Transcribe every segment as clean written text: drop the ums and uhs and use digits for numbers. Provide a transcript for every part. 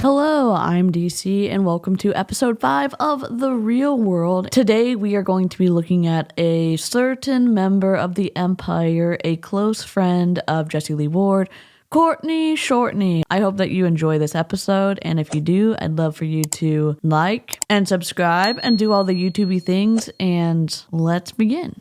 Hello, I'm DC and welcome to episode 5 of The Real World. Today we are going to be looking at a certain member of the Empire, a close friend of Jessie Lee Ward, Courtney Shourtney. I hope that you enjoy this episode, and if you do, I'd love for you to like and subscribe and do all the YouTubey things, and let's begin.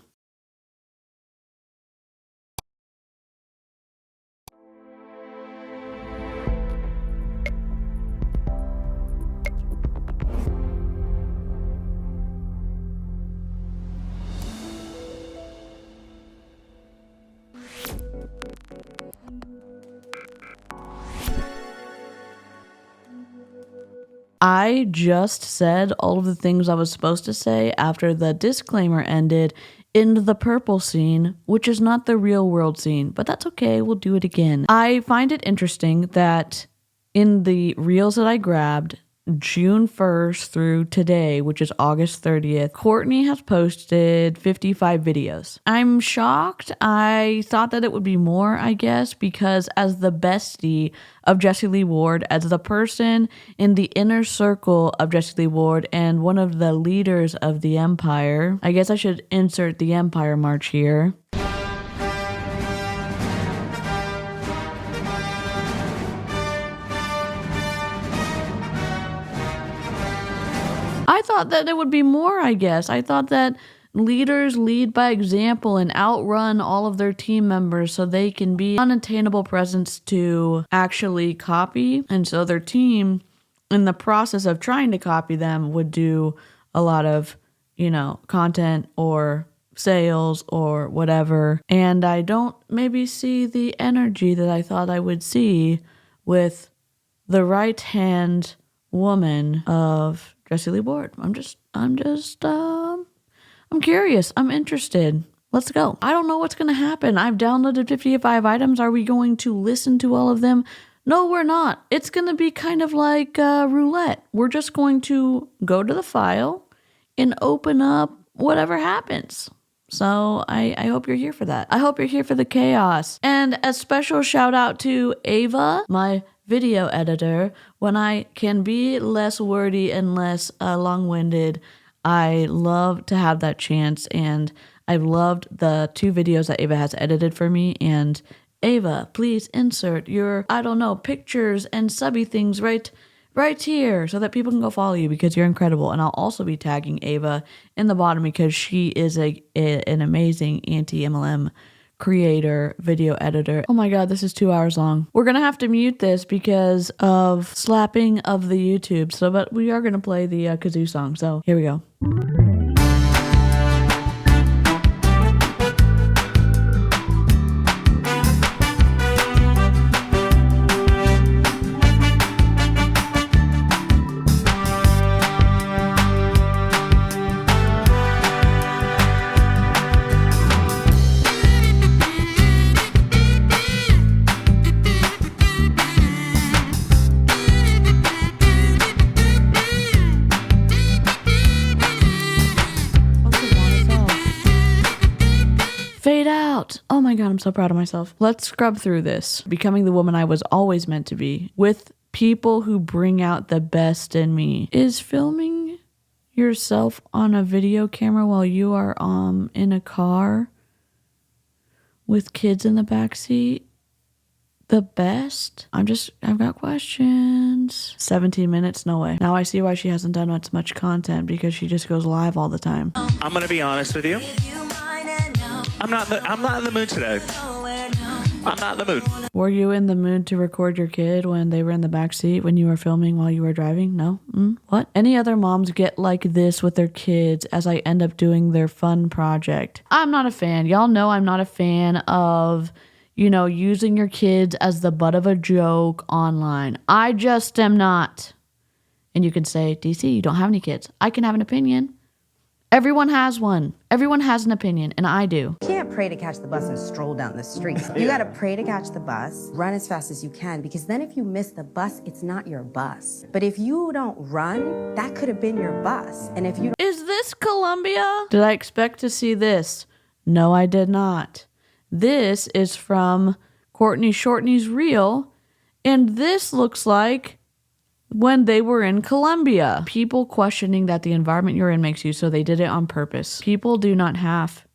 I just said all of the things I was supposed to say after the disclaimer ended in the purple scene, which is not the real world scene, but that's okay, we'll do it again. I find it interesting that in the reels that I grabbed, June 1st through today, which is August 30th, Courtney has posted 55 videos. I'm shocked. I thought that it would be more, I guess, because as the bestie of Jessie Lee Ward, as the person in the inner circle of Jessie Lee Ward and one of the leaders of the Empire, I guess I should insert the Empire March here. I thought that it would be more, I guess. I thought that leaders lead by example and outrun all of their team members so they can be unattainable presence to actually copy. And so their team, in the process of trying to copy them, would do a lot of, content or sales or whatever. And I don't maybe see the energy that I thought I would see with the right-hand woman of Jessie Lee Ward. I'm curious. I'm interested. Let's go. I don't know what's going to happen. I've downloaded 55 items. Are we going to listen to all of them? No, we're not. It's going to be kind of like roulette. We're just going to go to the file and open up whatever happens. So I hope you're here for that. I hope you're here for the chaos. And a special shout out to Ava, my video editor. When I can be less wordy and less long-winded, I love to have that chance, and I've loved the 2 videos that Ava has edited for me. And Ava, please insert your, pictures and subby things right here so that people can go follow you because you're incredible. And I'll also be tagging Ava in the bottom because she is an amazing anti-MLM creator, video editor. Oh my god, this is 2 hours long. We're gonna have to mute this because of slapping of the YouTube. But we are gonna play the kazoo song. So here we go. Fade out. Oh my god, I'm so proud of myself. Let's scrub through this. Becoming the woman I was always meant to be with people who bring out the best in me. Is filming yourself on a video camera while you are in a car with kids in the backseat the best? I've got questions. 17 minutes? No way. Now I see why she hasn't done much content, because she just goes live all the time. I'm gonna be honest with you. I'm not in the mood today. I'm not in the mood. Were you in the mood to record your kid when they were in the back seat when you were filming while you were driving? No? What? Any other moms get like this with their kids as I end up doing their fun project? I'm not a fan. Y'all know I'm not a fan of, using your kids as the butt of a joke online. I just am not. And you can say, DC, you don't have any kids. I can have an opinion. Everyone has one. Everyone has an opinion, and I do. You can't pray to catch the bus and stroll down the street. You gotta pray to catch the bus, run as fast as you can, because then if you miss the bus, it's not your bus. But if you don't run, that could have been your bus. And if you Is this Colombia? Did I expect to see this? No, I did not. This is from Courtney Shourtney's reel, and this looks like when they were in Colombia. People questioning that the environment you're in makes you, so they did it on purpose. People do not have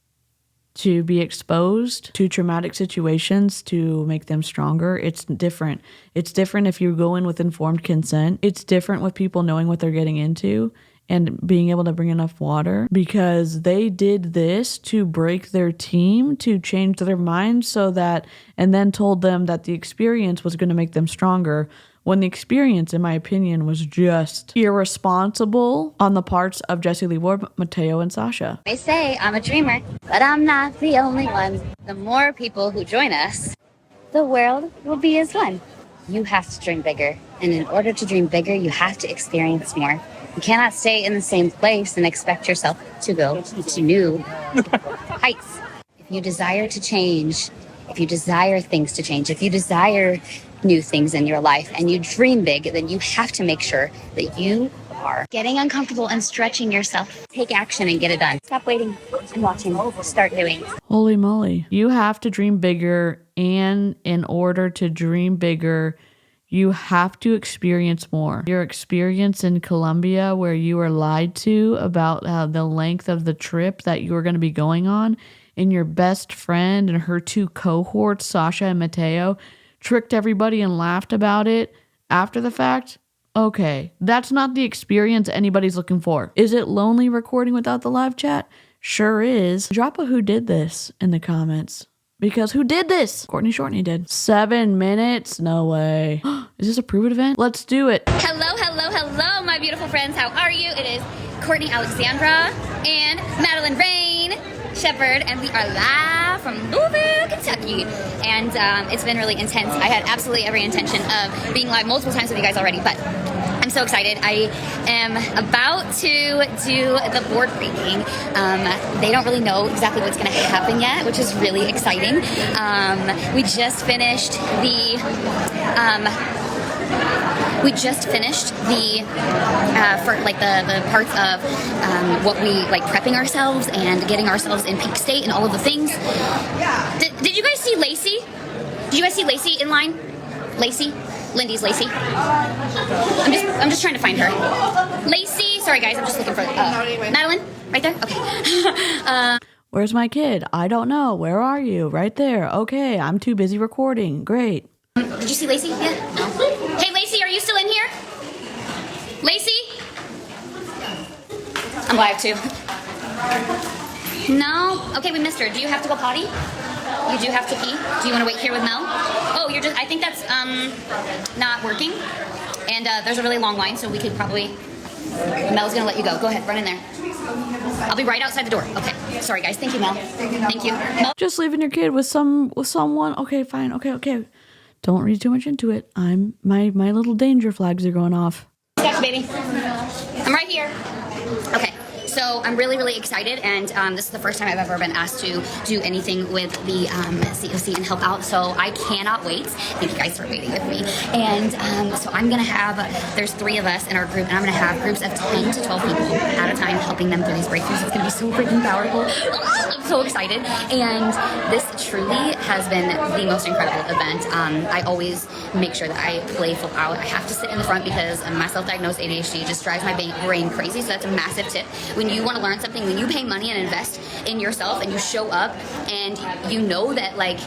to be exposed to traumatic situations to make them stronger. It's different. It's different if you go in with informed consent. It's different with people knowing what they're getting into and being able to bring enough water, because they did this to break their team, to change their minds so that, and then told them that the experience was going to make them stronger, when the experience, in my opinion, was just irresponsible on the parts of Jessie Lee Ward, Mateo, and Sasha. They say I'm a dreamer, but I'm not the only one. The more people who join us, the world will be as one. You have to dream bigger. And in order to dream bigger, you have to experience more. You cannot stay in the same place and expect yourself to go to new heights. If you desire to change, if you desire things to change, if you desire new things in your life and you dream big, then you have to make sure that you are getting uncomfortable and stretching yourself. Take action and get it done. Stop waiting and watching. Start doing. Holy moly. You have to dream bigger, and in order to dream bigger, you have to experience more. Your experience in Colombia, where you were lied to about the length of the trip that you were going to be going on, and your best friend and her two cohorts, Sasha and Mateo, tricked everybody and laughed about it after the fact. Okay, that's not the experience anybody's looking for. Is it lonely recording without the live chat? Sure is. Drop a who did this in the comments. Because who did this? Courtney Shourtney did. 7 minutes? No way. Is this a prove it event? Let's do it. Hello, hello, hello, my beautiful friends. How are you? It is Courtney Alexandra and Madeline Rain Shepherd, and we are live from Louisville, Kentucky. And it's been really intense. I had absolutely every intention of being live multiple times with you guys already, but I'm so excited. I am about to do the board breaking. They don't really know exactly what's going to happen yet, which is really exciting. We just finished the for like the parts of what we like prepping ourselves and getting ourselves in peak state and all of the things. Did you guys see Lacey? Did you guys see Lacey in line? Lacey? Lindy's Lacey. I'm just trying to find her. Lacey. Sorry guys, I'm just looking for Madeline. Right there. Okay. Where's my kid? I don't know. Where are you? Right there. Okay, I'm too busy recording. Great. Did you see Lacey? Yeah. No. Hey Lacey, are you still in here? Lacey? I'm live too. No? Okay, we missed her. Do you have to go potty? You do have to pee? Do you want to wait here with Mel? Oh, you're just, I think that's not working. And there's a really long line, so we could probably, Mel's gonna let you go. Go ahead, run in there. I'll be right outside the door. Okay. Sorry guys. Thank you, Mel. Thank you. Mel? Just leaving your kid with someone. Okay, fine. Okay. Don't read too much into it. My little danger flags are going off. Gotcha, baby. I'm right here. Okay. So I'm really, really excited, and this is the first time I've ever been asked to do anything with the 𝐔𝐒𝐄 and help out, so I cannot wait. Thank you guys for waiting with me. And so I'm going to have, there's 3 of us in our group, and I'm going to have groups of 10 to 12 people at a time helping them through these breakthroughs. It's going to be so freaking powerful. I'm so excited. And this truly has been the most incredible event. I always make sure that I play full out. I have to sit in the front because my self-diagnosed ADHD just drives my brain crazy, so that's a massive tip. When you want to learn something, when you pay money and invest in yourself and you show up and you know that like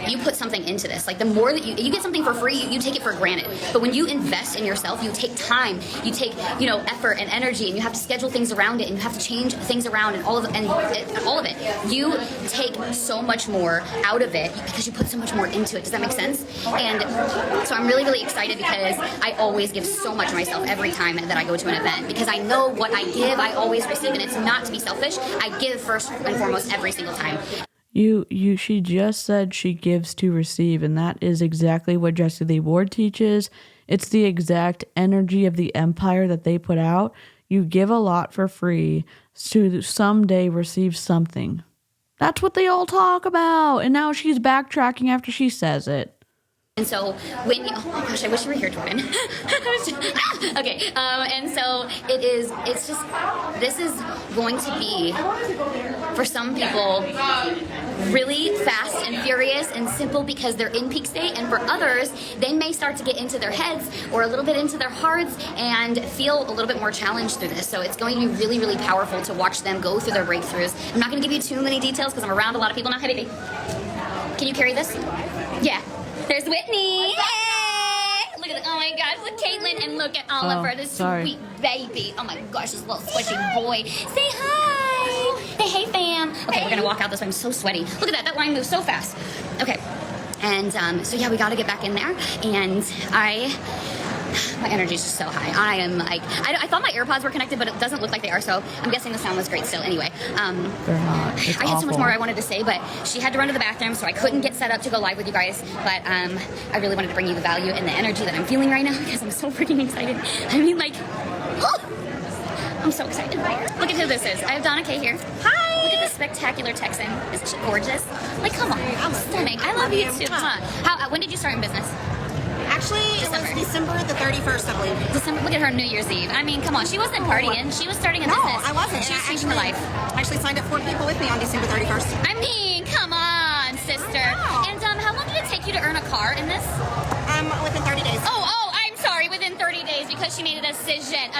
you put something into this, like the more that you get something for free, you take it for granted. But when you invest in yourself, you take time, you take effort and energy, and you have to schedule things around it, and you have to change things around, and all of it. You take so much more out of it because you put so much more into it. Does that make sense? And so I'm really, really excited because I always give so much of myself every time that I go to an event, because I know what I give, I always receive, and it's not to be selfish. I give first and foremost every single time. She just said she gives to receive, and that is exactly what Jessie Lee Ward teaches. It's the exact energy of the empire that they put out. You give a lot for free to someday receive something. That's what they all talk about, and now she's backtracking after she says it. And so when you, oh my gosh, I wish you were here, Jordan. Okay, and so this is going to be, for some people, really fast and furious and simple because they're in peak state, and for others, they may start to get into their heads or a little bit into their hearts and feel a little bit more challenged through this. So it's going to be really, really powerful to watch them go through their breakthroughs. I'm not going to give you too many details because I'm around a lot of people now. Hey, baby, can you carry this? Yeah. There's Whitney. Hey! Look at oh my gosh, look Caitlin and look at Oliver, this sweet baby. Oh my gosh, this little squishy boy. Say hi. Hey fam. Okay, we're gonna walk out this way. I'm so sweaty. Look at that. That line moves so fast. Okay. And so yeah, we got to get back in there. And my energy is just so high. I am like, I thought my AirPods were connected, but it doesn't look like they are. So I'm guessing the sound was great still. Anyway, they're not. It's I had so much awful. more I wanted to say, but she had to run to the bathroom, so I couldn't get set up to go live with you guys. But I really wanted to bring you the value and the energy that I'm feeling right now because I'm so freaking excited. I mean, like, I'm so excited. Look at who this is. I have Donna K here. Hi. Look at this spectacular Texan. Isn't she gorgeous? Like, come on. I'm stunning. I love you too. Huh? When did you start in business? Actually, it was December the 31st, I believe. December. Look at her New Year's Eve. I mean, come on. She wasn't partying. She was starting a business. No, I wasn't. She was changing her life. Actually signed up 4 people with me on December 31st. I mean, come on, sister. Wow. And how long did it take you to earn a car in this? Within 30 days. Oh, I'm sorry. Within 30 days because she made a decision.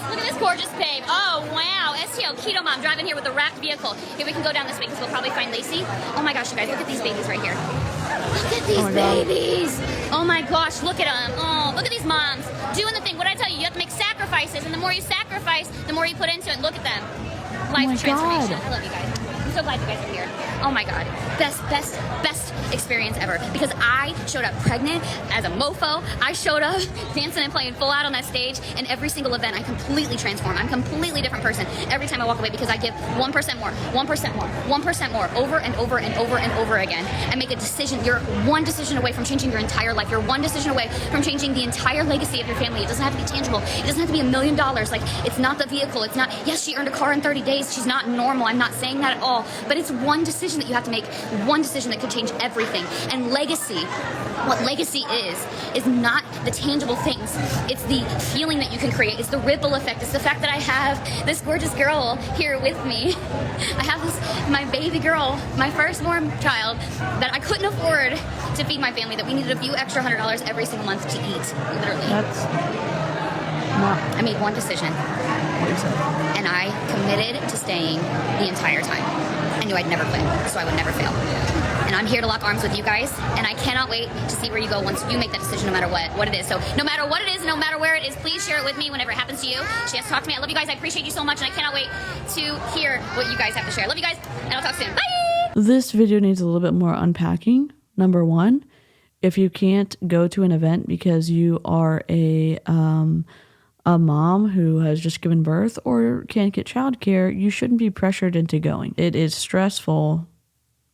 Look at this gorgeous babe. Oh, wow. STO, keto mom, driving here with a wrapped vehicle. Here, we can go down this way because we'll probably find Lacey. Oh my gosh, you guys, look at these babies right here. Look at these babies. Oh my gosh, look at them. Oh, look at these moms doing the thing. What did I tell you? You have to make sacrifices, and the more you sacrifice, the more you put into it. Look at them. Life transformation. God. I love you guys. I'm so glad you guys are here. Oh my God. Best experience ever. Because I showed up pregnant as a mofo. I showed up dancing and playing full out on that stage. And every single event, I completely transform. I'm a completely different person every time I walk away because I give 1% more, 1% more, 1% more, over and over and over and over again. And make a decision. You're one decision away from changing your entire life. You're one decision away from changing the entire legacy of your family. It doesn't have to be tangible. It doesn't have to be $1 million. Like, it's not the vehicle. It's not, yes, she earned a car in 30 days. She's not normal. I'm not saying that at all. But it's one decision that you have to make, one decision that could change everything. And legacy, what legacy is not the tangible things. It's the feeling that you can create. It's the ripple effect. It's the fact that I have this gorgeous girl here with me. I have my baby girl, my firstborn child, that I couldn't afford to feed my family, that we needed a few extra $100 every single month to eat, literally. That's not I made one decision. what you said. And I committed to staying the entire time. I knew I'd never quit, so I would never fail. And I'm here to lock arms with you guys, and I cannot wait to see where you go once you make that decision, no matter what it is. So no matter what it is, no matter where it is, please share it with me whenever it happens to you. She has to talk to me. I love you guys. I appreciate you so much, and I cannot wait to hear what you guys have to share. I love you guys, and I'll talk soon. Bye! This video needs a little bit more unpacking. Number one, if you can't go to an event because you are a mom who has just given birth or can't get childcare, you shouldn't be pressured into going. It is stressful,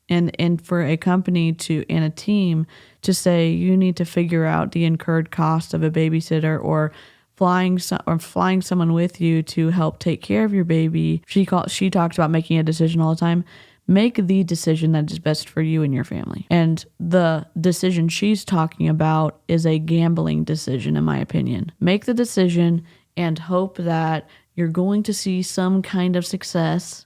and for a company and a team to say you need to figure out the incurred cost of a babysitter or flying someone with you to help take care of your baby. She talks about making a decision all the time. Make the decision that is best for you and your family. And the decision she's talking about is a gambling decision, in my opinion. Make the decision and hope that you're going to see some kind of success,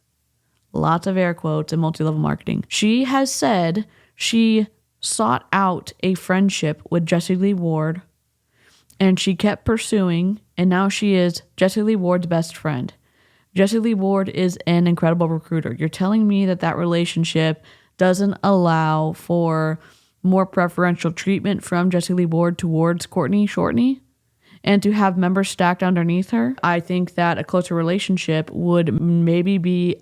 lots of air quotes, in multi-level marketing. She has said she sought out a friendship with Jessie Lee Ward, and she kept pursuing, and now she is Jessie Lee Ward's best friend. Jessie Lee Ward is an incredible recruiter. You're telling me that relationship doesn't allow for more preferential treatment from Jessie Lee Ward towards Courtney Shourtney and to have members stacked underneath her? I think that a closer relationship would maybe be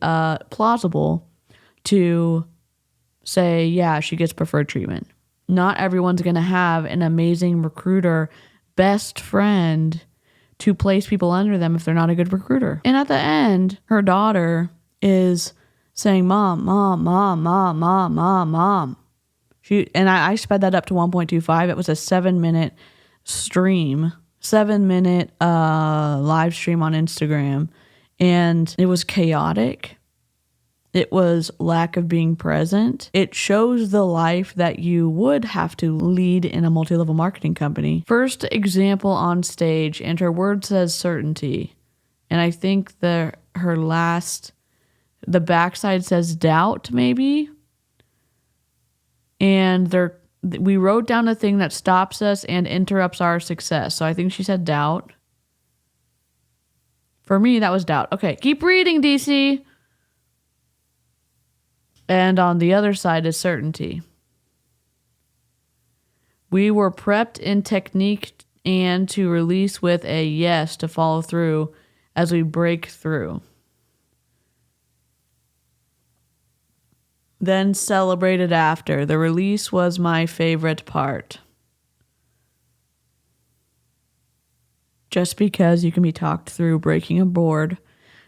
plausible to say, yeah, she gets preferred treatment. Not everyone's going to have an amazing recruiter, best friend, to place people under them if they're not a good recruiter. And at the end, her daughter is saying, Mom, Mom, Mom, Mom, Mom, Mom, Mom. I sped that up to 1.25. It was a 7-minute stream, 7-minute live stream on Instagram. And it was chaotic. It was lack of being present. It shows the life that you would have to lead in a multi-level marketing company. First example on stage, and her word says certainty. And I think the backside says doubt, maybe. And we wrote down a thing that stops us and interrupts our success. So I think she said doubt. For me, that was doubt. Okay, keep reading, DC. And on the other side is certainty. We were prepped in technique and to release with a yes to follow through as we break through. Then celebrated after. The release was my favorite part. Just because you can be talked through breaking a board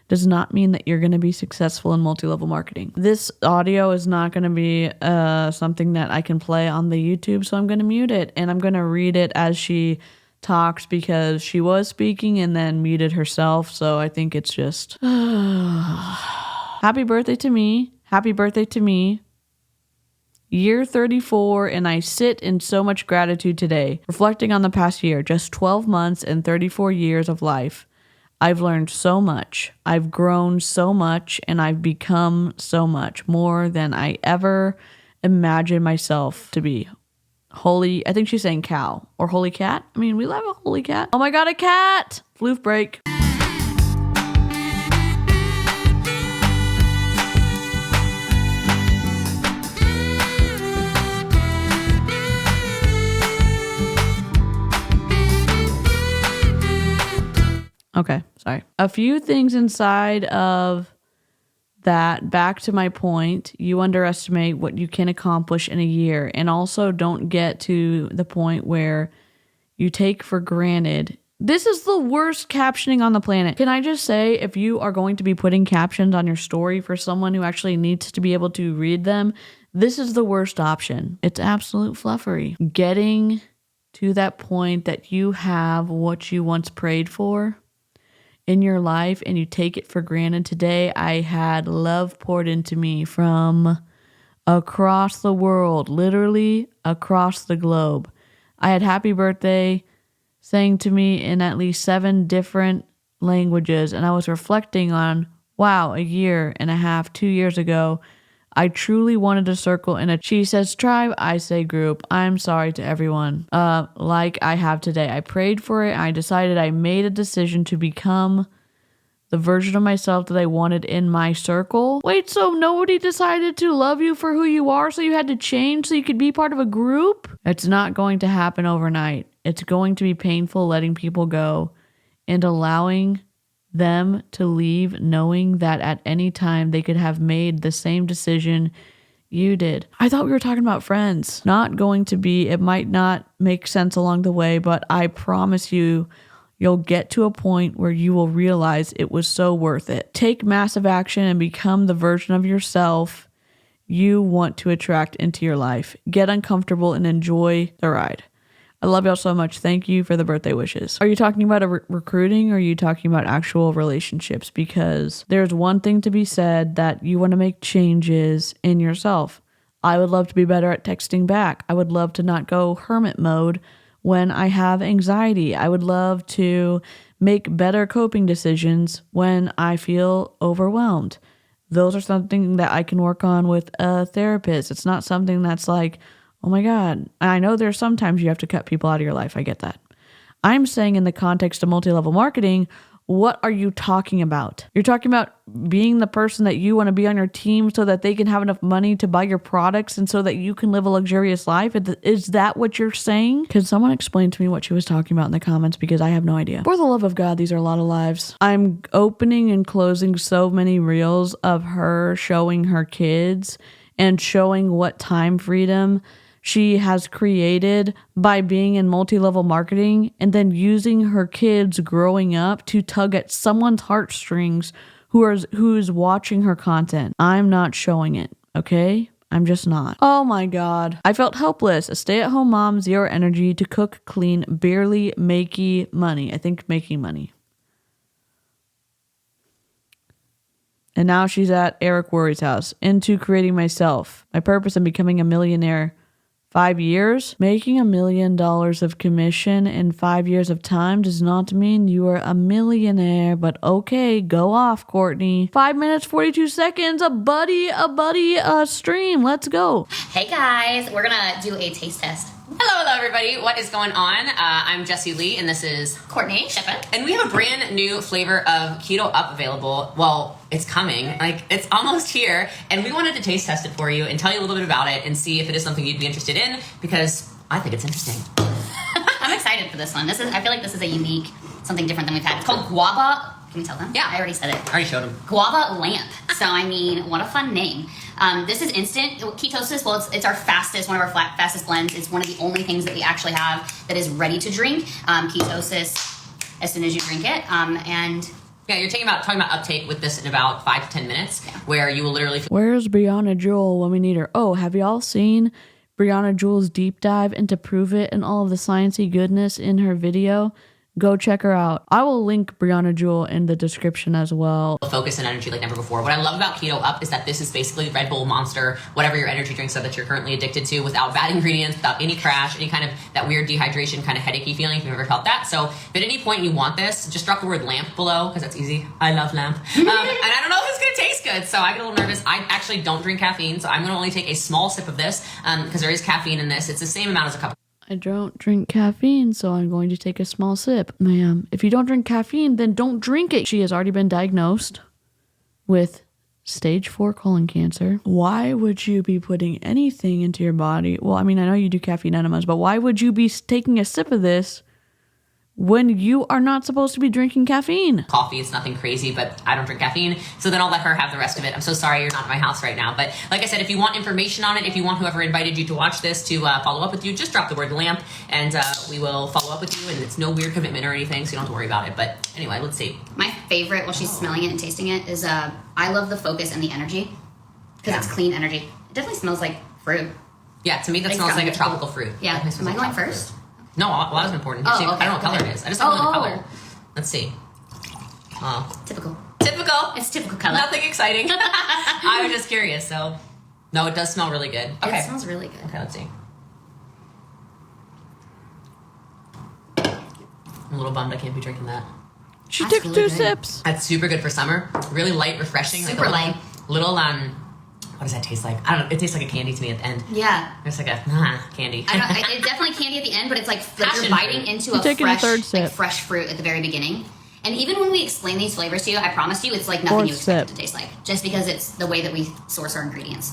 does not mean that you're going to be successful in multi-level marketing. This audio is not going to be something that I can play on the YouTube, so I'm going to mute it, and I'm going to read it as she talks because she was speaking and then muted herself, so I think it's just... Happy birthday to me. Happy birthday to me. Year 34, and I sit in so much gratitude today, reflecting on the past year, just 12 months and 34 years of life. I've learned so much. I've grown so much, and I've become so much more than I ever imagined myself to be. Holy, I think she's saying cow or holy cat. I mean, we love a holy cat. Oh my God, a cat! Floof break. Okay, sorry. A few things inside of that, back to my point, you underestimate what you can accomplish in a year, and also don't get to the point where you take for granted. This is the worst captioning on the planet. Can I just say, if you are going to be putting captions on your story for someone who actually needs to be able to read them, this is the worst option. It's absolute fluffery. Getting to that point that you have what you once prayed for in your life and you take it for granted. Today, I had love poured into me from across the world, literally across the globe. I had happy birthday saying to me in at least 7 different languages, and I was reflecting on, wow, a year and a half, 2 years ago, I truly wanted a circle in a she says tribe, I say group. I'm sorry to everyone. Like I have today. I prayed for it. I decided I made a decision to become the version of myself that I wanted in my circle. Wait, so nobody decided to love you for who you are, so you had to change so you could be part of a group? It's not going to happen overnight. It's going to be painful letting people go and allowing them to leave, knowing that at any time they could have made the same decision you did. I thought we were talking about friends. Not going to be. It might not make sense along the way, but I promise you, you'll get to a point where you will realize it was so worth it. Take massive action and become the version of yourself you want to attract into your life. Get uncomfortable and enjoy the ride. I love y'all so much. Thank you for the birthday wishes. Are you talking about recruiting, or are you talking about actual relationships? Because there's one thing to be said, that you want to make changes in yourself. I would love to be better at texting back. I would love to not go hermit mode when I have anxiety. I would love to make better coping decisions when I feel overwhelmed. Those are something that I can work on with a therapist. It's not something that's like, oh my God, I know there's sometimes you have to cut people out of your life. I get that. I'm saying in the context of multi-level marketing, what are you talking about? You're talking about being the person that you want to be on your team so that they can have enough money to buy your products and so that you can live a luxurious life. Is that what you're saying? Can someone explain to me what she was talking about in the comments? Because I have no idea. For the love of God, these are a lot of lives. I'm opening and closing so many reels of her showing her kids and showing what time freedom she has created by being in multi-level marketing, and then using her kids growing up to tug at someone's heartstrings who's watching her content. I'm not showing it, okay? I'm just not. Oh my God. I felt helpless. A stay-at-home mom, 0 energy to cook, clean, barely making money. I think making money. And now she's at Eric Worre's house, into creating myself, my purpose, and becoming a millionaire 5 years? Making $1 million of commission in 5 years of time does not mean you are a millionaire, but okay, go off, Courtney. 5 minutes, 42 seconds, a buddy stream. Let's go. Hey guys, we're gonna do a taste test. Hello, everybody. What is going on? I'm Jessie Lee, and this is Courtney Shourtney. and we have a brand new flavor of Keto Up available. Well, it's coming. Like, it's almost here, and we wanted to taste test it for you and tell you a little bit about it and see if it is something you'd be interested in, because I think it's interesting. I'm excited for this one. I feel like this is a unique, something different than we've had. It's called Guava. Can we tell them? Yeah. I already said it. I already showed them. Guava Lamp. So, I mean, what a fun name. This is instant ketosis. Well, it's our fastest, one of our fastest blends. It's one of the only things that we actually have that is ready to drink. Ketosis as soon as you drink it. And Yeah, you're talking about uptake with this in about 5 to 10 minutes, where you will literally feel Where's Brianna Jewel when we need her? Oh, have y'all seen Brianna Jewel's deep dive into Prove It and all of the sciencey goodness in her video? Go check her out. I will link Brianna Jewel in the description as well. focus and energy like never before. What I love about Keto Up is that this is basically Red Bull, Monster, whatever your energy drinks are that you're currently addicted to, without bad ingredients, without any crash, any kind of that weird dehydration kind of headachy feeling, if you've ever felt that. So if at any point you want this, just drop the word lamp below, because that's easy. I love lamp. And I don't know if it's going to taste good, so I get a little nervous. I actually don't drink caffeine, so I'm going to only take a small sip of this, because there is caffeine in this. It's the same amount as a cup. I don't drink caffeine, so I'm going to take a small sip. Ma'am, if you don't drink caffeine, then don't drink it. She has already been diagnosed with stage 4 colon cancer. Why would you be putting anything into your body? Well, I mean, I know you do caffeine enemas, but why would you be taking a sip of this when you are not supposed to be drinking caffeine? Coffee, it's nothing crazy, but I don't drink caffeine, so then I'll let her have the rest of it. I'm so sorry you're not in my house right now, but like I said, if you want information on it, if you want whoever invited you to watch this to follow up with you, just drop the word lamp, and we will follow up with you, and it's no weird commitment or anything, so you don't have to worry about it. But anyway, let's see. my favorite, while she's smelling it and tasting it, is I love the focus and the energy. Because it's clean energy. It definitely smells like fruit. Yeah, to me that Like smells like a tropical. tropical fruit. Yeah. Definitely smells Am I like going tropical first? fruit. No, well, that was important. Oh, See, okay. I don't know what color it is. I just don't know the color. Oh. Let's see. Typical. Typical. It's typical color. Nothing exciting. I was just curious, so. No, it does smell really good. Okay. It smells really good. Okay, let's see. I'm a little bummed I can't be drinking that. She That's took really 2 good. sips. That's super good for summer. Really light, refreshing. Super like a light. Little, what does that taste like? I don't know. It tastes like a candy to me at the end. Yeah. It's like a candy. It's definitely candy at the end, but it's like you're Passion biting fruit. into You're a taking a fresh, third sip. like fresh fruit at the very beginning. And even when we explain these flavors to you, I promise you, it's like nothing Fourth you expect it sip. to taste like. Just because it's the way that we source our ingredients.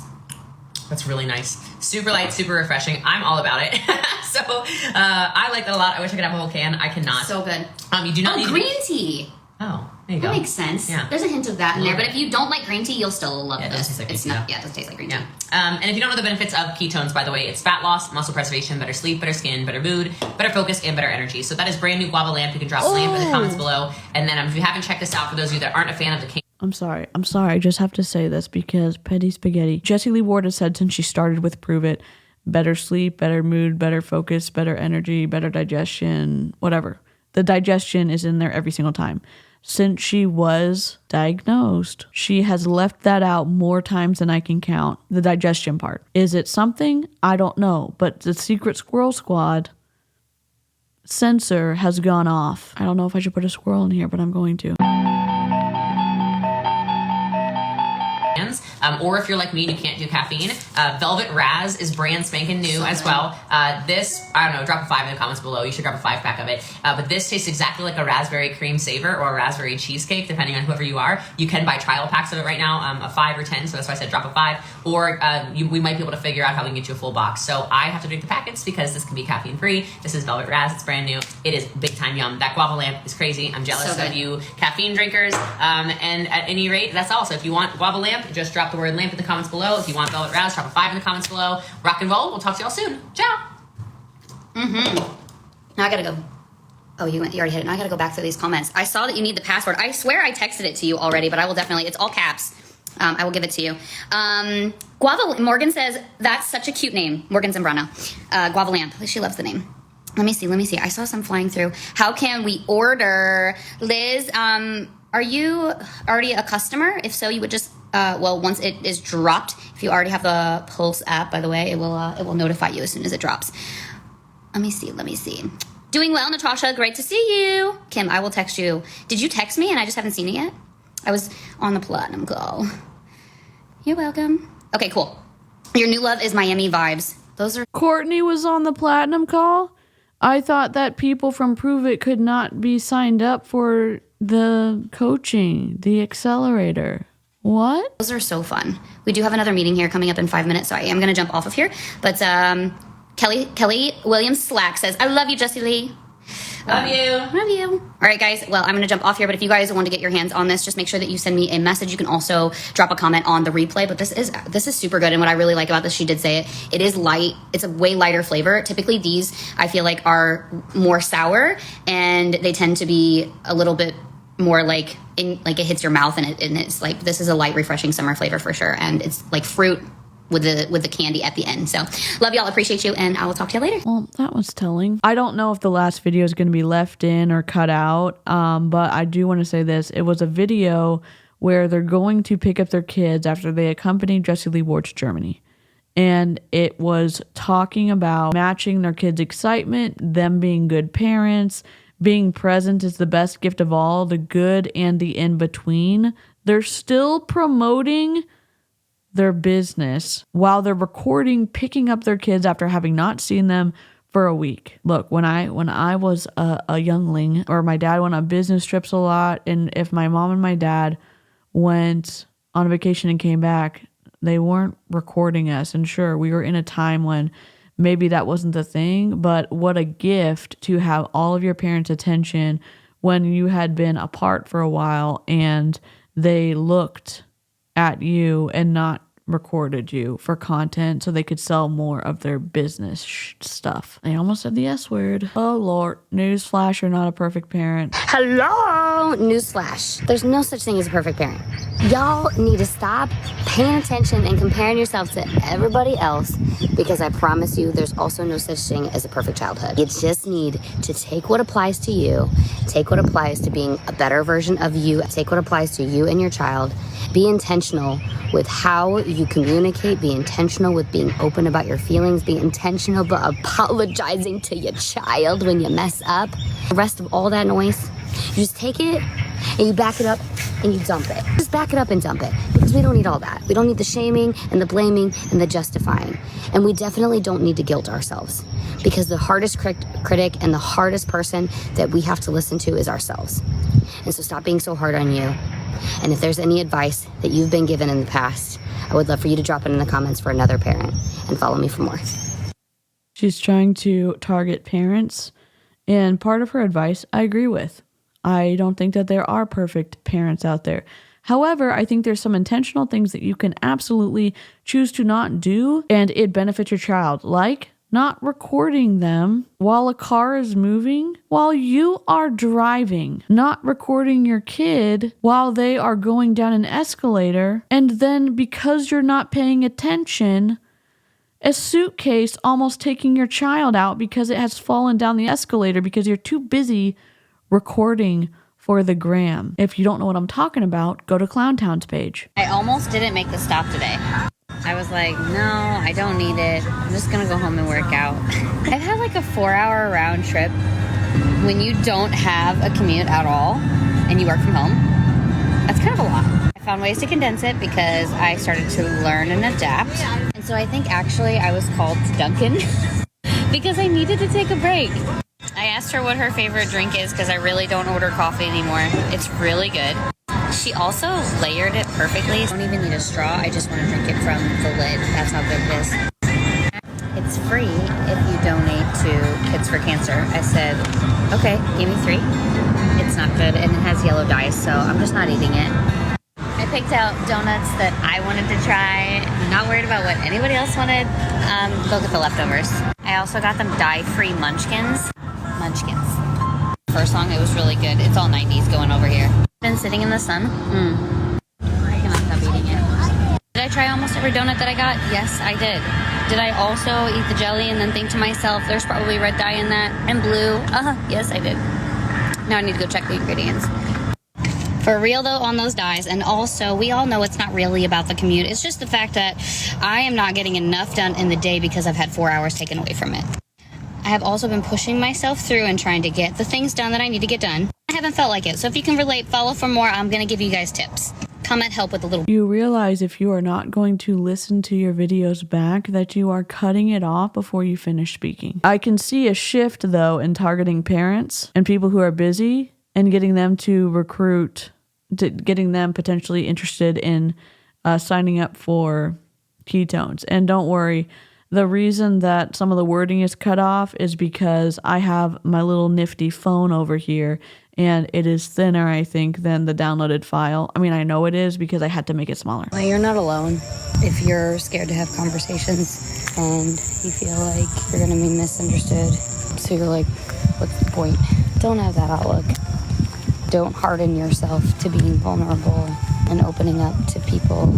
That's really nice. Super light, super refreshing. I'm all about it. So I like that a lot. I wish I could have a whole can. I cannot. So good. You do not need green tea. Oh, there you That go. makes sense. Yeah. There's a hint of that in A there, little but if you don't like green tea, you'll still love Yeah, it this. doesn't taste like It's green tea, not. Yeah, it doesn't taste like green tea. Yeah. And if you don't know the benefits of ketones, by the way, it's fat loss, muscle preservation, better sleep, better skin, better mood, better focus, and better energy. So that is brand new Guava Lamp. You can drop lamp in the comments below. And then if you haven't checked this out, for those of you that aren't a fan of the I'm sorry. I just have to say this because Petty Spaghetti. Jessie Lee Ward has said since she started with Prove It, better sleep, better mood, better focus, better energy, better digestion, whatever. The digestion is in there every single time. Since she was diagnosed, she has left that out more times than I can count. The digestion part. Is it something? I don't know. But the Secret Squirrel Squad sensor has gone off. I don't know if I should put a squirrel in here, but I'm going to. or if you're like me and you can't do caffeine, Velvet Raz is brand spanking new as well. This, I don't know, drop a 5 in the comments below. You should grab a 5-pack of it. But this tastes exactly like a raspberry cream savor or a raspberry cheesecake, depending on whoever you are. You can buy trial packs of it right now, a 5 or 10, so that's why I said drop a 5. Or we might be able to figure out how we can get you a full box. So I have to drink the packets because this can be caffeine free. This is Velvet Raz, it's brand new. It is big time yum. That guava lamp is crazy. I'm jealous So of you caffeine drinkers. And at any rate, that's all. So if you want guava lamp, just drop the word lamp in the comments below. If you want Velvet Raz, drop a 5 in the comments below. Rock and roll. We'll talk to y'all soon. Ciao. Now I gotta go. Oh, you already hit it. Now I gotta go back through these comments. I saw that you need the password. I swear I texted it to you already, but I will definitely, it's all caps. I will give it to you. Guava, Morgan says, that's such a cute name. Morgan Zambrano. Guava Lamp. She loves the name. Let me see. I saw some flying through. How can we order? Liz, are you already a customer? If so, you would just well, once it is dropped, if you already have the Pulse app, by the way, it will notify you as soon as it drops. Let me see. Doing well, Natasha. Great to see you. Kim, I will text you. Did you text me and I just haven't seen it yet? I was on the platinum call. You're welcome. Okay, cool. Your new love is Miami vibes. Those are... Courtney was on the platinum call? I thought that people from Prove It could not be signed up for the coaching, the accelerator. What? Those are so fun. We do have another meeting here coming up in 5 minutes, so I am going to jump off of here. But Kelly Williams Slack says, I love you, Jessie Lee. Love you. All right, guys. Well, I'm going to jump off here, but if you guys want to get your hands on this, just make sure that you send me a message. You can also drop a comment on the replay, but this is super good. And what I really like about this, she did say it, it is light. It's a way lighter flavor. Typically these, I feel like, are more sour, and they tend to be a little bit more like it hits your mouth, and it's like, this is a light, refreshing summer flavor for sure. And it's like fruit with the candy at the end. So love y'all, appreciate you, and I will talk to you later. Well, that was telling. I don't know if the last video is going to be left in or cut out, but I do want to say this. It was a video where they're going to pick up their kids after they accompanied Jessie Lee Ward to Germany. And it was talking about matching their kids' excitement, them being good parents, being present is the best gift of all, the good and the in-between. They're still promoting their business while they're recording, picking up their kids after having not seen them for a week. Look, when I was a youngling, or my dad went on business trips a lot, and if my mom and my dad went on vacation and came back, they weren't recording us. And sure, we were in a time when maybe that wasn't the thing, but what a gift to have all of your parents' attention when you had been apart for a while and they looked at you and not recorded you for content so they could sell more of their business stuff. I almost said the S word. Oh Lord, newsflash, you're not a perfect parent. Hello, newsflash. There's no such thing as a perfect parent. Y'all need to stop paying attention and comparing yourself to everybody else, because I promise you there's also no such thing as a perfect childhood. You just need to take what applies to you, take what applies to being a better version of you, take what applies to you and your child. Be intentional with how you communicate, be intentional with being open about your feelings, be intentional about apologizing to your child when you mess up. The rest of all that noise, you just take it and you back it up and you dump it. Just back it up and dump it, because we don't need all that. We don't need the shaming and the blaming and the justifying. And we definitely don't need to guilt ourselves, because the hardest critic and the hardest person that we have to listen to is ourselves. And so stop being so hard on you. And if there's any advice that you've been given in the past, I would love for you to drop it in the comments for another parent, and follow me for more. She's trying to target parents, and part of her advice I agree with. I don't think that there are perfect parents out there. However, I think there's some intentional things that you can absolutely choose to not do, and it benefits your child, like not recording them while a car is moving, while you are driving, not recording your kid while they are going down an escalator, and then because you're not paying attention, a suitcase almost taking your child out because it has fallen down the escalator because you're too busy recording for the gram. If you don't know what I'm talking about, go to Clowntown's page. I almost didn't make the stop today. I was like, no, I don't need it. I'm just gonna go home and work out. I've had like a 4-hour round trip. When you don't have a commute at all and you work from home, that's kind of a lot. I found ways to condense it because I started to learn and adapt. And so I think actually I was called to Dunkin' because I needed to take a break. I asked her what her favorite drink is because I really don't order coffee anymore. It's really good. She also layered it perfectly. I don't even need a straw. I just want to drink it from the lid. That's how good it is. It's free if you donate to Kids for Cancer. I said, okay, give me 3. It's not good, and it has yellow dye, so I'm just not eating it. I picked out donuts that I wanted to try. Not worried about what anybody else wanted. Go get the leftovers. I also got them dye-free munchkins. First song, it was really good. It's all 90s going over here. Been sitting in the sun. I cannot stop eating it. Did I try almost every donut that I got? Yes, I did. Did I also eat the jelly and then think to myself, there's probably red dye in that and blue? Yes, I did. Now I need to go check the ingredients. For real, though, on those dies. And also, we all know it's not really about the commute. It's just the fact that I am not getting enough done in the day because I've had 4 hours taken away from it. I have also been pushing myself through and trying to get the things done that I need to get done. I haven't felt like it. So if you can relate, follow for more. I'm going to give you guys tips. Comment, help with a little. You realize if you are not going to listen to your videos back that you are cutting it off before you finish speaking. I can see a shift, though, in targeting parents and people who are busy and getting them to recruit, getting them potentially interested in signing up for ketones. And don't worry, the reason that some of the wording is cut off is because I have my little nifty phone over here and it is thinner, I think, than the downloaded file. I mean, I know it is because I had to make it smaller. Well, you're not alone. If you're scared to have conversations and you feel like you're going to be misunderstood, so you're like, what's the point? Don't have that outlook. Don't harden yourself to being vulnerable and opening up to people,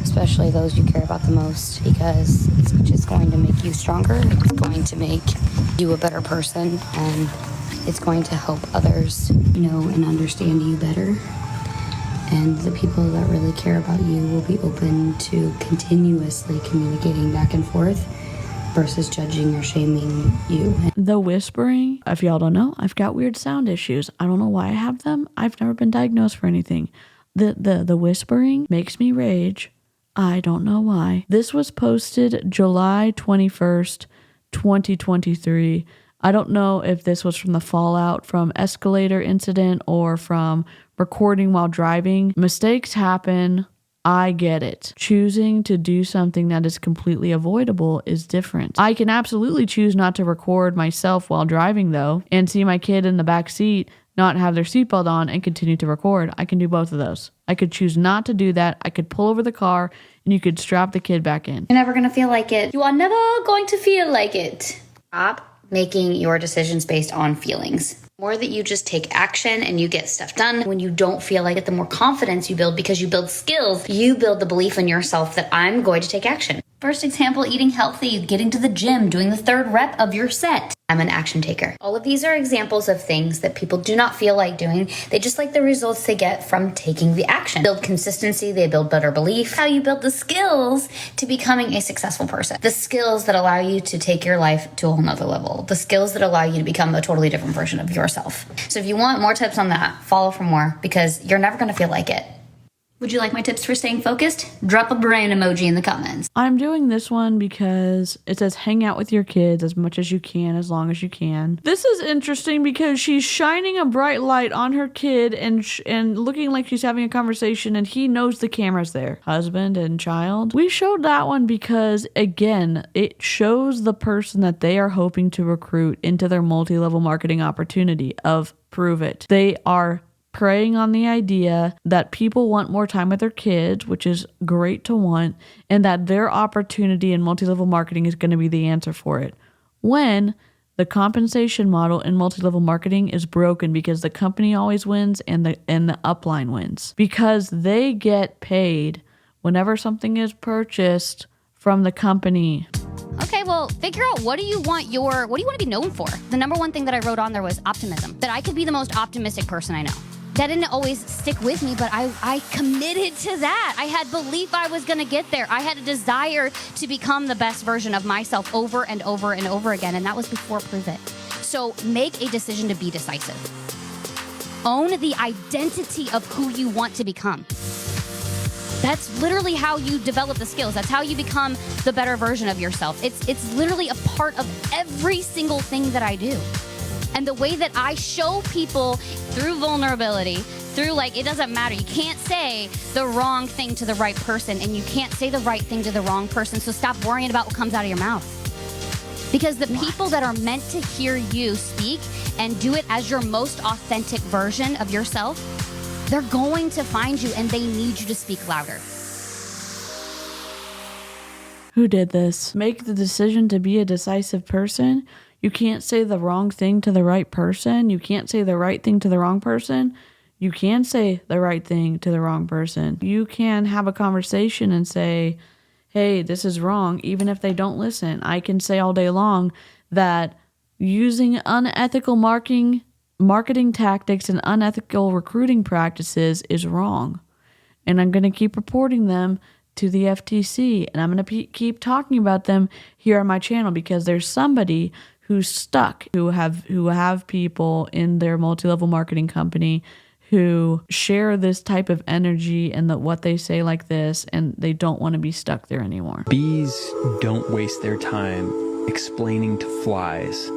especially those you care about the most, because it's just going to make you stronger. It's going to make you a better person, and it's going to help others know and understand you better. And the people that really care about you will be open to continuously communicating back and forth versus judging or shaming you. The whispering, if y'all don't know, I've got weird sound issues. I don't know why I have them. I've never been diagnosed for anything. The whispering makes me rage. I don't know why. This was posted July 21st, 2023. I don't know if this was from the fallout from escalator incident or from recording while driving. Mistakes happen. I get it. Choosing to do something that is completely avoidable is different. I can absolutely choose not to record myself while driving, though, and see my kid in the back seat not have their seatbelt on and continue to record. I can do both of those. I could choose not to do that. I could pull over the car and you could strap the kid back in. You're never going to feel like it. You are never going to feel like it. Stop making your decisions based on feelings. The more that you just take action and you get stuff done, when you don't feel like it, the more confidence you build because you build skills. You build the belief in yourself that I'm going to take action. First example, eating healthy, getting to the gym, doing the 3rd rep of your set. I'm an action taker. All of these are examples of things that people do not feel like doing. They just like the results they get from taking the action. Build consistency, they build better belief. How you build the skills to becoming a successful person. The skills that allow you to take your life to a whole nother level. The skills that allow you to become a totally different version of yourself. So if you want more tips on that, follow for more because you're never going to feel like it. Would you like my tips for staying focused? Drop a brain emoji in the comments. I'm doing this one because it says hang out with your kids as much as you can, as long as you can. This is interesting because she's shining a bright light on her kid and looking like she's having a conversation and he knows the camera's there. Husband and child. We showed that one because, again, it shows the person that they are hoping to recruit into their multi-level marketing opportunity of prove it. They are preying on the idea that people want more time with their kids, which is great to want, and that their opportunity in multi-level marketing is going to be the answer for it. When the compensation model in multi-level marketing is broken because the company always wins and the upline wins. Because they get paid whenever something is purchased from the company. Okay, well, figure out what do you want to be known for? The number one thing that I wrote on there was optimism. That I could be the most optimistic person I know. That didn't always stick with me, but I committed to that. I had belief I was going to get there. I had a desire to become the best version of myself over and over and over again, and that was before Prove It. So make a decision to be decisive. Own the identity of who you want to become. That's literally how you develop the skills. That's how you become the better version of yourself. It's literally a part of every single thing that I do. And the way that I show people through vulnerability, through it doesn't matter. You can't say the wrong thing to the right person and you can't say the right thing to the wrong person. So stop worrying about what comes out of your mouth. Because the people that are meant to hear you speak and do it as your most authentic version of yourself, they're going to find you and they need you to speak louder. Who did this? Make the decision to be a decisive person. You can't say the wrong thing to the right person. You can't say the right thing to the wrong person. You can say the right thing to the wrong person. You can have a conversation and say, hey, this is wrong, even if they don't listen. I can say all day long that using unethical marketing marketing tactics and unethical recruiting practices is wrong. And I'm going to keep reporting them to the FTC, and I'm going to keep talking about them here on my channel, because there's somebody who's stuck, who have people in their multi-level marketing company who share this type of energy and what they say like this, and they don't want to be stuck there anymore. Bees don't waste their time explaining to flies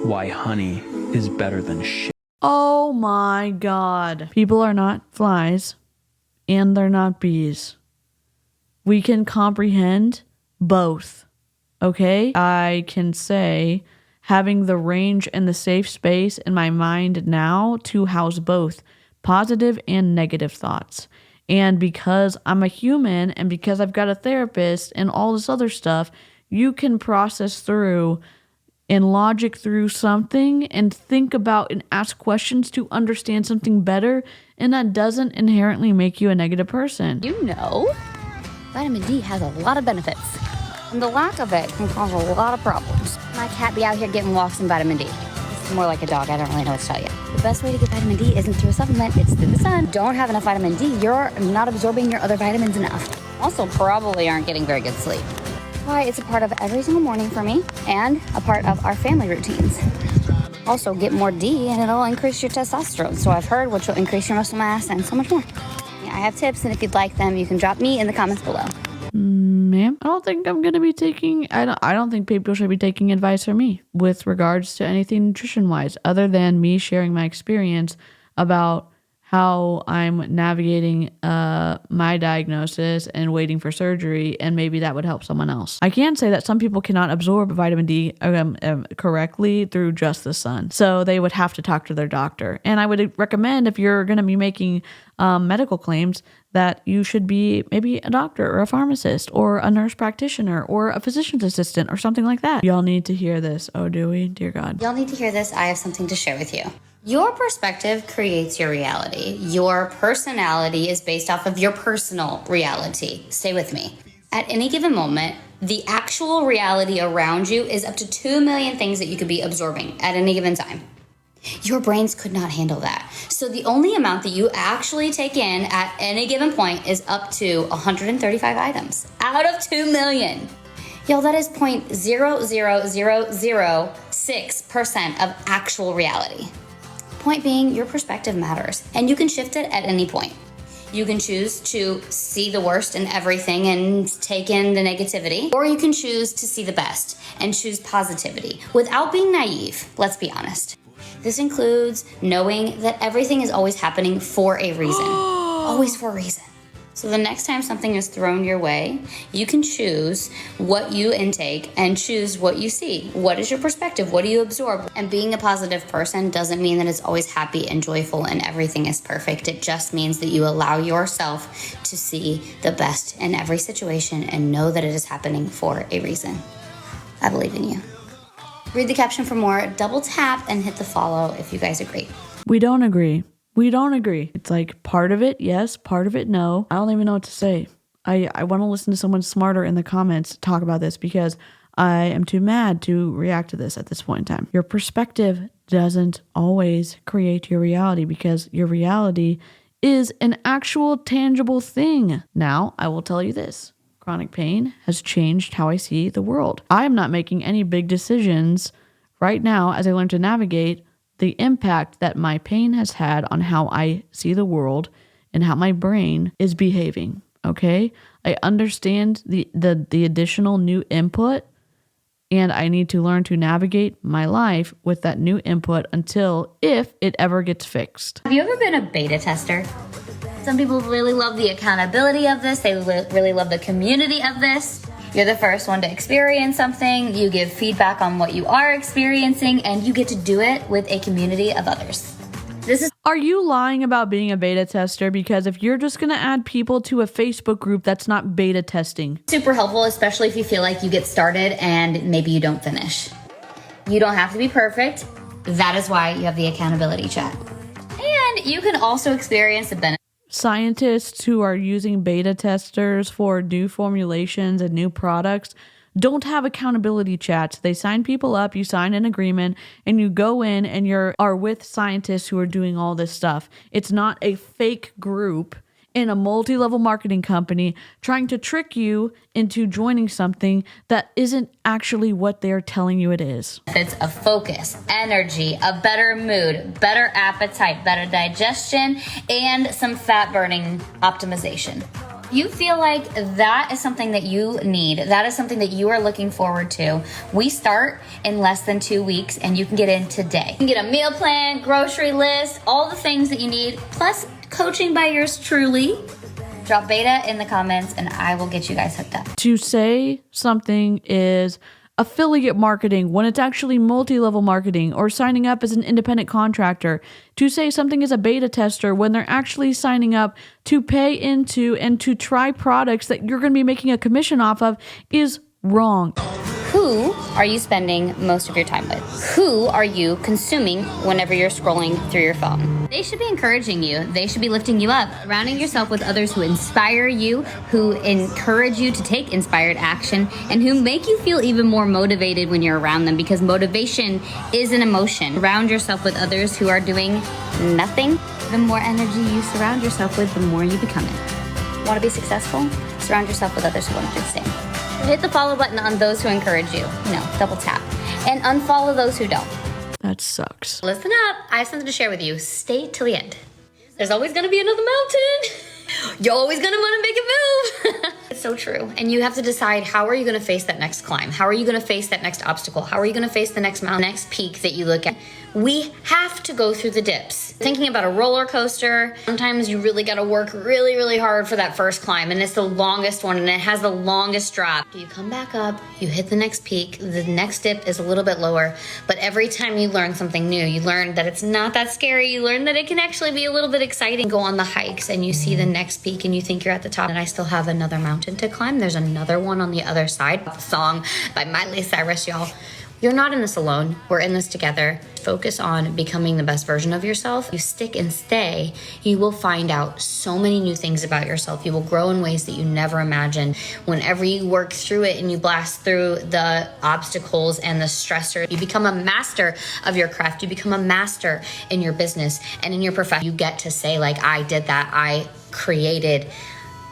why honey is better than shit. Oh my God. People are not flies, and they're not bees. We can comprehend both, okay? I can say having the range and the safe space in my mind now to house both positive and negative thoughts. And because I'm a human, and because I've got a therapist and all this other stuff, you can process through and logic through something and think about and ask questions to understand something better, and that doesn't inherently make you a negative person. You know, vitamin D has a lot of benefits, and the lack of it can cause a lot of problems. My cat be out here getting walks in vitamin D. It's more like a dog, I don't really know what to tell you. The best way to get vitamin D isn't through a supplement, it's through the sun. Don't have enough vitamin D, you're not absorbing your other vitamins enough. Also, probably aren't getting very good sleep. Why, it's a part of every single morning for me, and a part of our family routines. Also, get more D and it'll increase your testosterone. So I've heard, which will increase your muscle mass and so much more. Yeah, I have tips, and if you'd like them, you can drop me in the comments below. Ma'am, I don't think I'm going to be taking, I don't think people should be taking advice from me with regards to anything nutrition-wise, other than me sharing my experience about how I'm navigating my diagnosis and waiting for surgery, and maybe that would help someone else. I can say that some people cannot absorb vitamin D correctly through just the sun, so they would have to talk to their doctor. And I would recommend, if you're going to be making medical claims, that you should be maybe a doctor or a pharmacist or a nurse practitioner or a physician's assistant or something like that. Y'all need to hear this. Oh, do we? Dear God. Y'all need to hear this. I have something to share with you. Your perspective creates your reality. Your personality is based off of your personal reality. Stay with me. At any given moment, the actual reality around you is up to 2 million things that you could be absorbing at any given time. Your brains could not handle that. So the only amount that you actually take in at any given point is up to 135 items out of 2 million. Y'all, that is 0.00006% of actual reality. Point being, your perspective matters, and you can shift it at any point. You can choose to see the worst in everything and take in the negativity, or you can choose to see the best and choose positivity without being naive, let's be honest. This includes knowing that everything is always happening for a reason, always for a reason. So the next time something is thrown your way, you can choose what you intake and choose what you see. What is your perspective? What do you absorb? And being a positive person doesn't mean that it's always happy and joyful and everything is perfect. It just means that you allow yourself to see the best in every situation and know that it is happening for a reason. I believe in you. Read the caption for more, double tap, and hit the follow if you guys agree. We don't agree. We don't agree. It's like part of it, yes, part of it, no. I don't even know what to say. I want to listen to someone smarter in the comments talk about this, because I am too mad to react to this at this point in time. Your perspective doesn't always create your reality, because your reality is an actual tangible thing. Now, I will tell you this. Chronic pain has changed how I see the world. I am not making any big decisions right now as I learn to navigate the impact that my pain has had on how I see the world and how my brain is behaving, okay? I understand the additional new input, and I need to learn to navigate my life with that new input until, if it ever gets fixed. Have you ever been a beta tester? Some people really love the accountability of this. They really love the community of this. You're the first one to experience something. You give feedback on what you are experiencing, and you get to do it with a community of others. Are you lying about being a beta tester? Because if you're just going to add people to a Facebook group, that's not beta testing. Super helpful, especially if you feel like you get started and maybe you don't finish. You don't have to be perfect. That is why you have the accountability chat. And you can also experience the benefits. Scientists who are using beta testers for new formulations and new products don't have accountability chats. They sign people up, you sign an agreement, and you go in and are with scientists who are doing all this stuff. It's not a fake group in a multi-level marketing company trying to trick you into joining something that isn't actually what they're telling you it is. It's a focus, energy, a better mood, better appetite, better digestion, and some fat burning optimization. You feel like that is something that you need, that is something that you are looking forward to. We start in less than 2 weeks and you can get in today. You can get a meal plan, grocery list, all the things that you need, plus coaching by yours truly. Drop beta in the comments and I will get you guys hooked up. To say something is affiliate marketing when it's actually multi-level marketing, or signing up as an independent contractor. To say something is a beta tester when they're actually signing up to pay into and to try products that you're going to be making a commission off of is wrong. Who are you spending most of your time with? Who are you consuming whenever you're scrolling through your phone? They should be encouraging you. They should be lifting you up. Surrounding yourself with others who inspire you, who encourage you to take inspired action, and who make you feel even more motivated when you're around them, because motivation is an emotion. Surround yourself with others who are doing nothing. The more energy you surround yourself with, the more you become it. Want to be successful? Surround yourself with others who want to do the same. Hit the follow button on those who encourage you. Double tap. And unfollow those who don't. That sucks. Listen up. I have something to share with you. Stay till the end. There's always going to be another mountain. You're always going to want to make a move. It's so true. And you have to decide, how are you going to face that next climb? How are you going to face that next obstacle? How are you going to face the next mountain, next peak that you look at? We have to go through the dips. Thinking about a roller coaster, sometimes you really got to work really, really hard for that first climb, and it's the longest one, and it has the longest drop. You come back up, you hit the next peak, the next dip is a little bit lower, but every time you learn something new, you learn that it's not that scary, you learn that it can actually be a little bit exciting. Go on the hikes, and you see the next peak, and you think you're at the top, and I still have another mountain to climb. There's another one on the other side. The song by Miley Cyrus, y'all. You're not in this alone. We're in this together. Focus on becoming the best version of yourself. You stick and stay, you will find out so many new things about yourself. You will grow in ways that you never imagined. Whenever you work through it and you blast through the obstacles and the stressors, you become a master of your craft. You become a master in your business and in your profession. You get to say, like, I did that. I created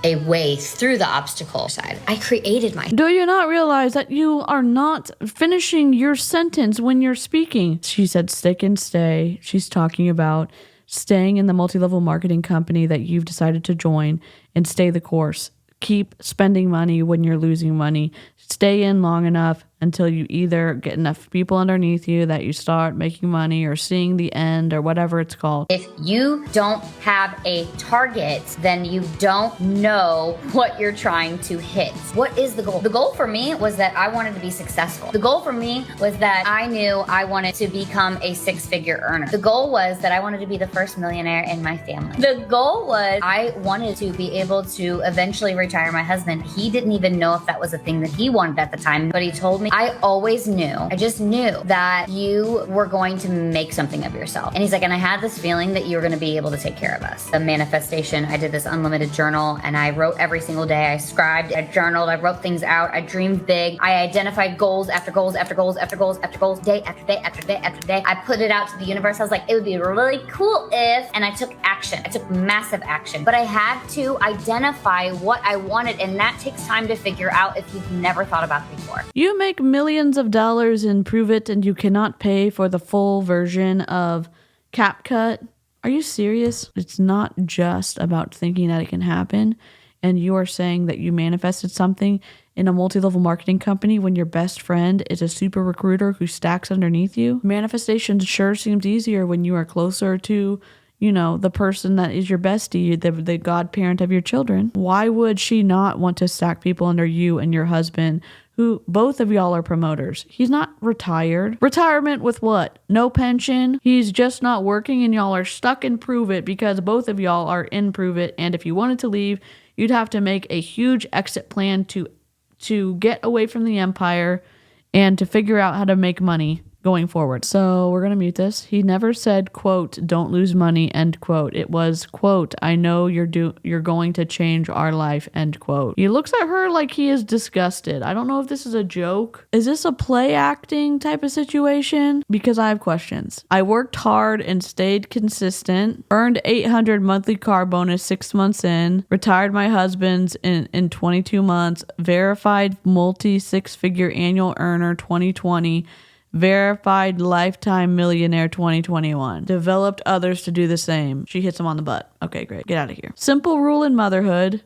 a way through the obstacle side. I created my... Do you not realize that you are not finishing your sentence when you're speaking? She said stick and stay. She's talking about staying in the multi-level marketing company that you've decided to join and stay the course. Keep spending money when you're losing money. Stay in long enough until you either get enough people underneath you that you start making money or seeing the end or whatever it's called. If you don't have a target, then you don't know what you're trying to hit. What is the goal? The goal for me was that I wanted to be successful. The goal for me was that I knew I wanted to become a 6-figure earner. The goal was that I wanted to be the first millionaire in my family. The goal was I wanted to be able to eventually retire my husband. He didn't even know if that was a thing that he wanted at the time, but he told me, I always knew, I just knew that you were going to make something of yourself. And he's like, and I had this feeling that you were going to be able to take care of us. The manifestation, I did this unlimited journal and I wrote every single day. I scribed, I journaled, I wrote things out, I dreamed big. I identified goals after goals after goals after goals after goals, day after day after day after day. I put it out to the universe. I was like, it would be really cool if, and I took action. I took massive action, but I had to identify what I wanted, and that takes time to figure out if you've never thought about it before. You make millions of dollars and prove it, and you cannot pay for the full version of CapCut. Are you serious? It's not just about thinking that it can happen, and you are saying that you manifested something in a multi-level marketing company when your best friend is a super recruiter who stacks underneath you. Manifestation sure seems easier when you are closer to, you know, the person that is your bestie, the godparent of your children. Why would she not want to stack people under you and your husband, who both of y'all are promoters? He's not retired. Retirement with what? No pension? He's just not working, and y'all are stuck in Prove It because both of y'all are in Prove It. And if you wanted to leave, you'd have to make a huge exit plan to get away from the empire and to figure out how to make money going forward. So we're going to mute this. He never said, quote, don't lose money, end quote. It was, quote, I know you're going to change our life, end quote. He looks at her like he is disgusted. I don't know if this is a joke. Is this a play acting type of situation? Because I have questions. I worked hard and stayed consistent, earned $800 monthly car bonus 6 months in, retired my husband's in 22 months, verified multi-six-figure annual earner 2020, verified lifetime millionaire 2021. Developed others to do the same. She hits him on the butt. Okay, great. Get out of here. Simple rule in motherhood.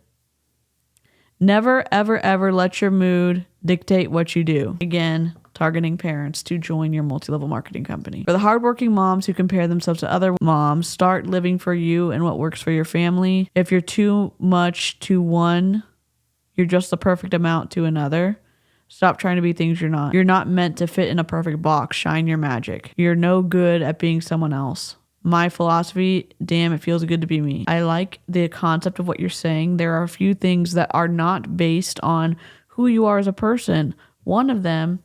Never, ever, ever let your mood dictate what you do. Again, targeting parents to join your multi-level marketing company. For the hardworking moms who compare themselves to other moms, start living for you and what works for your family. If you're too much to one, you're just the perfect amount to another. Stop trying to be things you're not. You're not meant to fit in a perfect box. Shine your magic. You're no good at being someone else. My philosophy, damn, it feels good to be me. I like the concept of what you're saying. There are a few things that are not based on who you are as a person. One of them,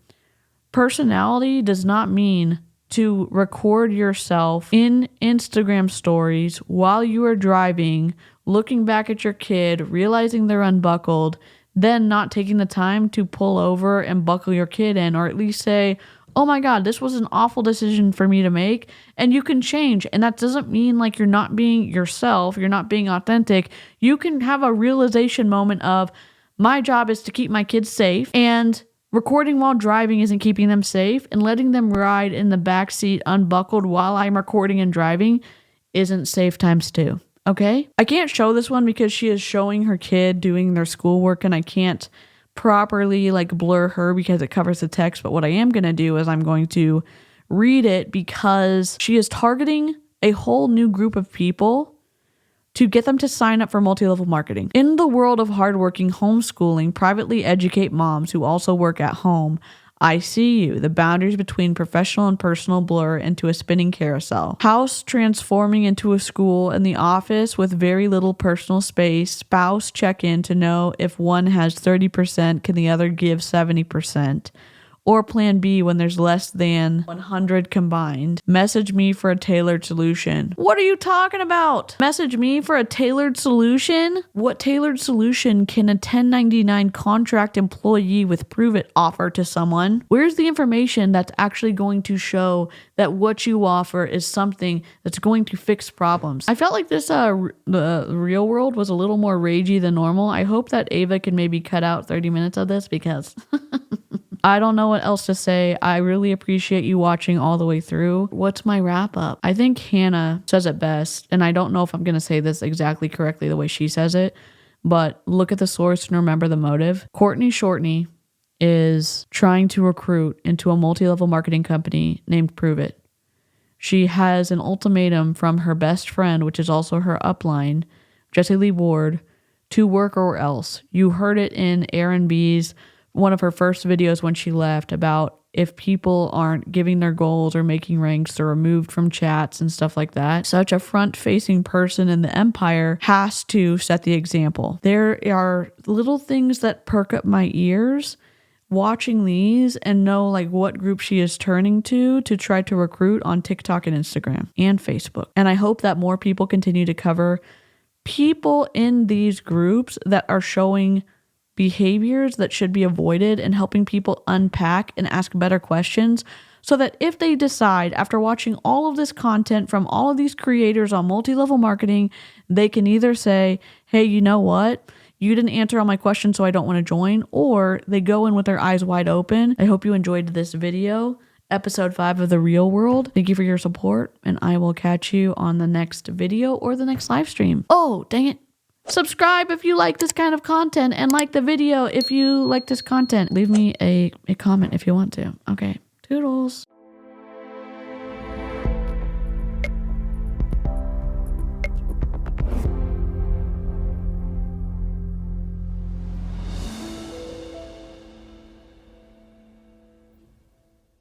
personality does not mean to record yourself in Instagram stories while you are driving, looking back at your kid, realizing they're unbuckled, then not taking the time to pull over and buckle your kid in, or at least say, oh my God, this was an awful decision for me to make, and you can change. And that doesn't mean like you're not being yourself, you're not being authentic. You can have a realization moment of, my job is to keep my kids safe, and recording while driving isn't keeping them safe, and letting them ride in the back seat unbuckled while I'm recording and driving isn't safe times two. Okay? I can't show this one because she is showing her kid doing their schoolwork, and I can't properly like blur her because it covers the text. But what I am going to do is I'm going to read it because she is targeting a whole new group of people to get them to sign up for multi-level marketing. In the world of hardworking homeschooling, privately educate moms who also work at home, I see you. The boundaries between professional and personal blur into a spinning carousel. House transforming into a school, and the office with very little personal space. Spouse check-in to know if one has 30%, can the other give 70%? Or plan B when there's less than 100 combined. Message me for a tailored solution. What are you talking about? Message me for a tailored solution? What tailored solution can a 1099 contract employee with Prove It offer to someone? Where's the information that's actually going to show that what you offer is something that's going to fix problems? I felt like this the real world was a little more ragey than normal. I hope that Ava can maybe cut out 30 minutes of this because I don't know what else to say. I really appreciate you watching all the way through. What's my wrap up? I think Hannah says it best, and I don't know if I'm going to say this exactly correctly the way she says it, but look at the source and remember the motive. Courtney Shourtney is trying to recruit into a multi-level marketing company named Prove It. She has an ultimatum from her best friend, which is also her upline, Jessie Lee Ward, to work or else. You heard it in Erin B's one of her first videos when she left about if people aren't giving their goals or making ranks, they're removed from chats and stuff like that. Such a front-facing person in the empire has to set the example. There are little things that perk up my ears watching these and know like what group she is turning to try to recruit on TikTok and Instagram and Facebook. And I hope that more people continue to cover people in these groups that are showing behaviors that should be avoided and helping people unpack and ask better questions so that if they decide after watching all of this content from all of these creators on multi-level marketing, they can either say, hey, you know what? You didn't answer all my questions, so I don't want to join, or they go in with their eyes wide open. I hope you enjoyed this video, episode 5 of The Real World. Thank you for your support, and I will catch you on the next video or the next live stream. Oh, dang it. Subscribe if you like this kind of content, and like the video if you like this content. Leave me a comment if you want to. Okay, toodles.